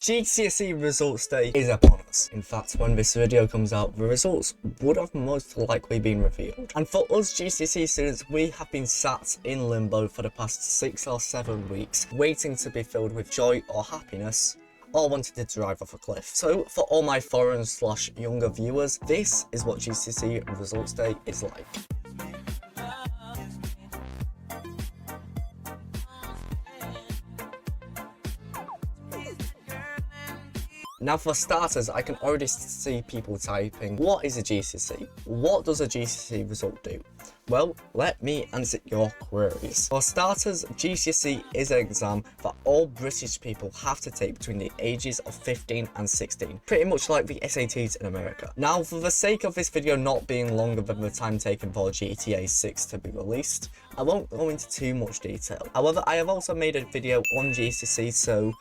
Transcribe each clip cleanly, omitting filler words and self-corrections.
GCSE Results Day is upon us. In fact, when this video comes out, the results would have most likely been revealed. And for us GCSE students, we have been sat in limbo for the past 6 or 7 weeks, waiting to be filled with joy or happiness, or wanted to drive off a cliff. So for all my foreign/younger viewers, this is what GCSE Results Day is like. Now for starters, I can already see people typing, what is a GCSE? What does a GCSE result do? Well, let me answer your queries. For starters, GCSE is an exam that all British people have to take between the ages of 15 and 16, pretty much like the SATs in America. Now, for the sake of this video not being longer than the time taken for GTA 6 to be released, I won't go into too much detail. However, I have also made a video on GCSE, so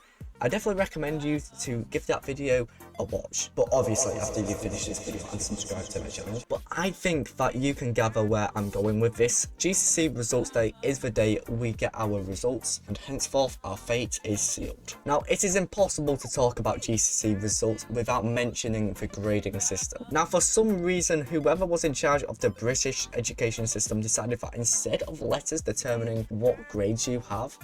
I definitely recommend you to give that video a watch, but obviously after you finish this video and subscribe to my channel. But I think that you can gather where I'm going with this. GCSE Results Day is the day we get our results, and henceforth our fate is sealed. Now, it is impossible to talk about GCSE results without mentioning the grading system. Now, for some reason, whoever was in charge of the British education system decided that instead of letters determining what grades you have,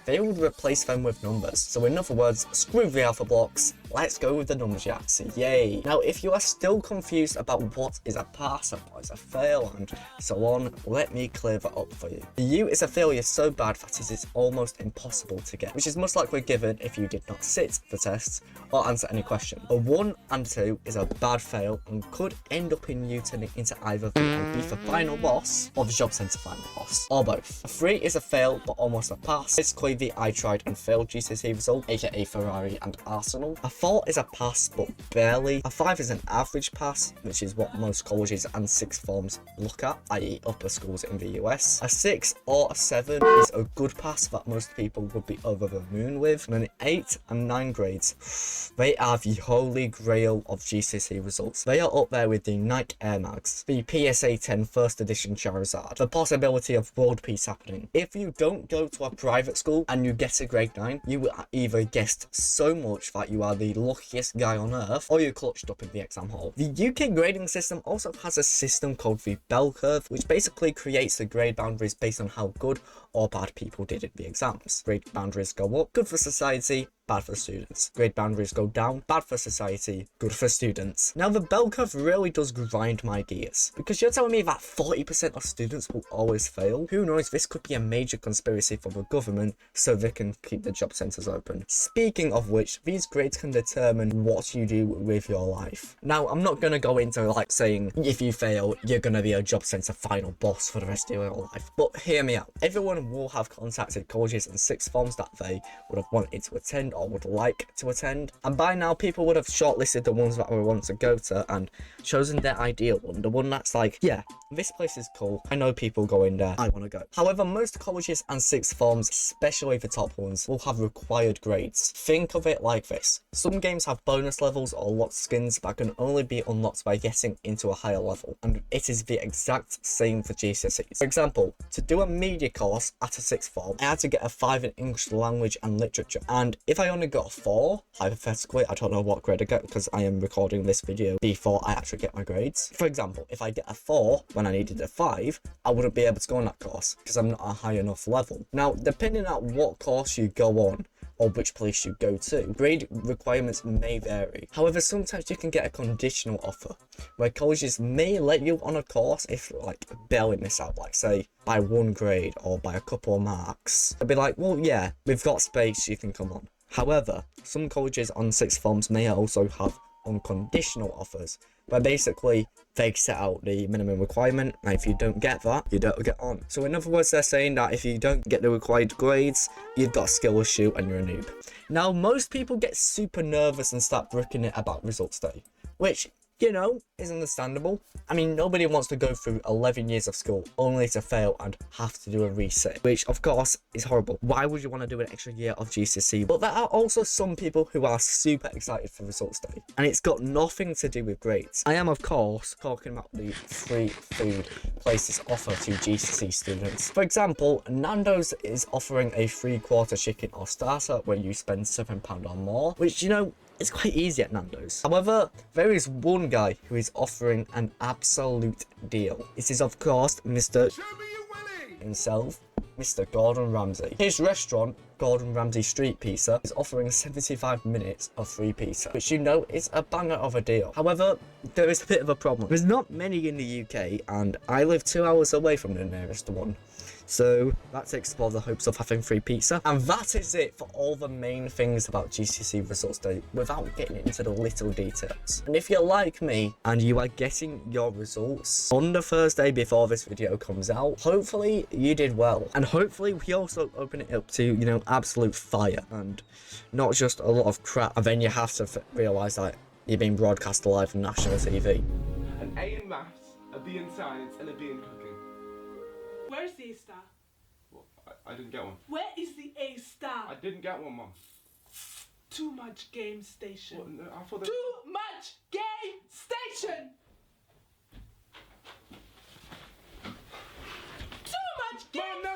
they would replace them with numbers. So in other words, screw the alpha blocks, let's go with the numbers jacks, yay. Now if you are still confused about what is a pass and what is a fail and so on, let me clear that up for you. The U is a failure so bad that it is almost impossible to get, which is most likely given if you did not sit the tests or answer any question. A 1 and 2 is a bad fail and could end up in you turning into either the IB for final loss or the job centre final loss, or both. A 3 is a fail but almost a pass, basically the I tried and failed GCSE result, aka Ferrari and Arsenal. A 4 is a pass but barely. A 5 is an average pass, which is what most colleges and sixth forms look at, i.e. upper schools in the US. A 6 or a 7 is a good pass that most people would be over the moon with. And then 8 and 9 grades, they are the holy grail of GCSE results. They are up there with the Nike Air Mags, the PSA 10 first edition Charizard, the possibility of world peace happening. If you don't go to a private school and you get a grade 9, you are either guessed so much that you are the luckiest guy on earth, or you're clutched up in the exam hall. The UK grading system also has a system called the bell curve, which basically creates the grade boundaries based on how good or bad people did at the exams. Grade boundaries go up, good for society, bad for students. Grade boundaries go down, bad for society, good for students. Now the bell curve really does grind my gears, because you're telling me that 40% of students will always fail? Who knows, this could be a major conspiracy for the government so they can keep the job centres open. Speaking of which, these grades can determine what you do with your life. Now, I'm not going to go into like saying if you fail, you're going to be a job centre final boss for the rest of your life. But hear me out. Everyone will have contacted colleges and sixth forms that they would have wanted to attend or would like to attend, and by now people would have shortlisted the ones that we want to go to and chosen their ideal one, the one that's like, yeah, this place is cool, I know people going there, I want to go. However, most colleges and sixth forms, especially the top ones, will have required grades. Think of it like this: some games have bonus levels or locked skins that can only be unlocked by getting into a higher level, and it is the exact same for GCSEs. For example, to do a media course at a sixth form, I had to get a 5 in English language and literature, and if I only got a 4, hypothetically, I don't know what grade I get because I am recording this video before I actually get my grades. For example, if I get a 4 when I needed a 5, I wouldn't be able to go on that course because I'm not a high enough level. Now, depending on what course you go on or which place you go to, grade requirements may vary. However, sometimes you can get a conditional offer where colleges may let you on a course if like barely miss out, like say by 1 grade or by a couple of marks. They'll be like, well, yeah, we've got space, you can come on. However, some colleges on sixth forms may also have unconditional offers, where basically they set out the minimum requirement, and if you don't get that, you don't get on. So in other words, they're saying that if you don't get the required grades, you've got a skill issue and you're a noob. Now, most people get super nervous and start brooking it about results day, which you know, is understandable. I mean, nobody wants to go through 11 years of school only to fail and have to do a resit, which of course is horrible. Why would you want to do an extra year of GCSE? But there are also some people who are super excited for results day, and it's got nothing to do with grades. I am of course talking about the free food places offer to GCSE students. For example, Nando's is offering a free quarter chicken or starter when you spend £7 or more, which, you know, it's quite easy at Nando's. However, there is one guy who is offering an absolute deal. This is of course Mr. himself, Mr. Gordon Ramsay. His restaurant, Gordon Ramsay Street Pizza, is offering 75 minutes of free pizza, which, you know, is a banger of a deal. However, there is a bit of a problem. There's not many in the UK, and I live 2 hours away from the nearest one. So that takes all the hopes of having free pizza. And that is it for all the main things about GCSE Results Day without getting into the little details. And if you're like me and you are getting your results on the Thursday before this video comes out, hopefully you did well. And hopefully we also open it up to, you know, absolute fire and not just a lot of crap. And then you have to realise that you're being broadcast live on national TV. An A in maths, a B in science, and a B in cooking. Where's the A star? What? I didn't get one. Where is the A star? I didn't get one, Mum. Too much game station. What? No, I thought that... Too much game station. Too much game No.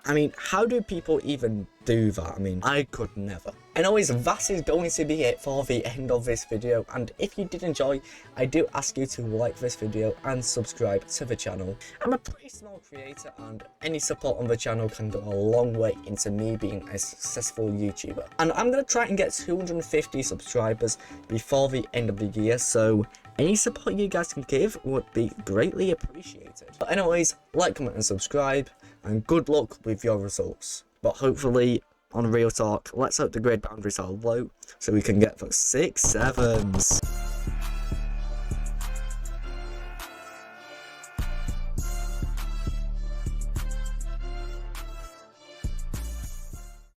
I mean, how do people even do that? I mean, I could never. Anyways, that is going to be it for the end of this video, and if you did enjoy, I do ask you to like this video and subscribe to the channel. I'm a pretty small creator, and any support on the channel can go a long way into me being a successful YouTuber. And I'm going to try and get 250 subscribers before the end of the year, so any support you guys can give would be greatly appreciated. But anyways, like, comment and subscribe, and good luck with your results. But hopefully, on Real Talk, let's hope the grade boundaries are low so we can get for 6 7s.